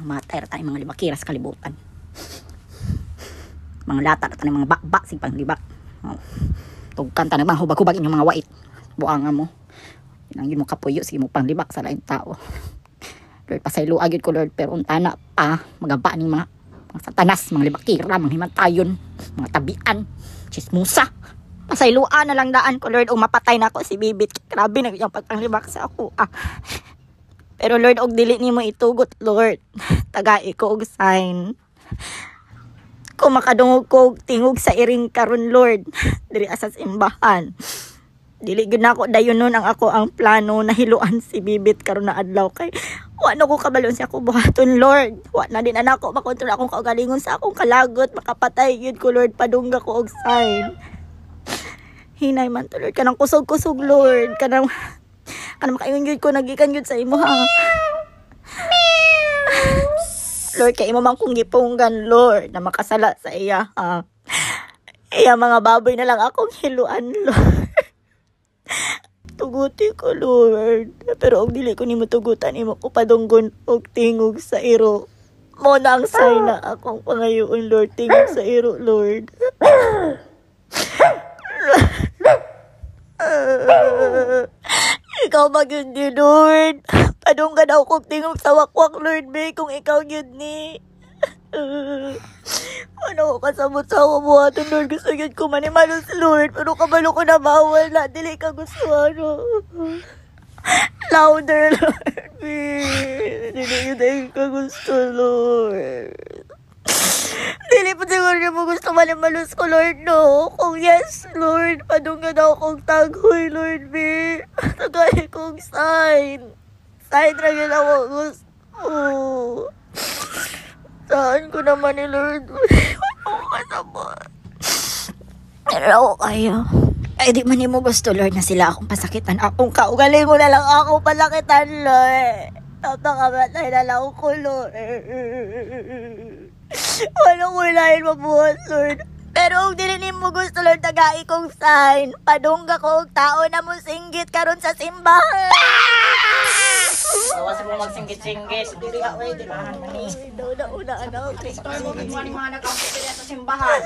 Matay rata mga libakira sa kalibutan. Mga lata rata ng mga bakbak sig pang libak. Oh. Tugkan ta nang hubag-hubag inyong mga wait. Buanga mo. Inangin mo kapuyo sige mo pang libak sa lain tao. Lord pasaylo agid ko Lord pero untana pa magaba ning mga satanas, mga libakira, mga himantayon, mga tabian, chismusa. Pasayloan na lang daan ko Lord o mapatay na ako si Bibit. Grabe na yung pagpanglibak sa ako. Pero Lord og dili nimo itugot Lord. Tagai ko og sign. Kung makadungog ko tingog sa iring karon Lord diri sa simbahan. Dili gid nako dayon nun ang ako ang plano na hiluan si Bibit karon na adlaw kay wa na ko kabalon siya ko buhaton Lord. Wa na din anako makontrol akong kaugalingon sa akong kalagot makapatay gyud ko Lord padungga ko og sign. Hinay man to Lord kanang kusog-kusog Lord kanang makaingon gyud ko nagikan gyud sa imo ha. Lord kay imo man kong gipunggan Lord na makasala sa iya ha. Iya mga baboy na lang akong hiluan Lord. Tuguti ko Lord pero og dili ko nimo tugutan imo ko padunggon og tingog sa iro mo na ang sign na akong pangayoon Lord tingog sa iro Lord. Ikaw ba yun ni Lord? Padunggan daw kong tingog sa wakwak Lord be kung ikaw yun ni. Ano ko kasabot sa ako buhaton Lord gusto yun ko manimalos Lord pero kabalo ko na bawal na dili ka gusto ano. Louder Lord be. Dili ka gusto Lord. Dili pa siguro niya mo gusto manimalos ko Lord no. Kung yes Lord padunggan daw kong taghoy Lord be. Tagay kong sign. Sign na yun ako gusto. Saan ko naman ni Lord? Ano ko kasabot? Pero kayo. Ay di man mo gusto Lord na sila akong pasakitan. Akong kaugaling mo na lang ako pasakitan Lord. Napakamatay na lang ko Lord. Walang ulayin mabuhat Lord. Pero kung dili mo gusto Lord tagai kong sign. Padungga ko og tao na mo singgit karon sa simbahan. Awas mo magsinggit-singgit. Dili ka way di ba mani. Una anak. Kristo mo mga nag-ampit sa simbahan.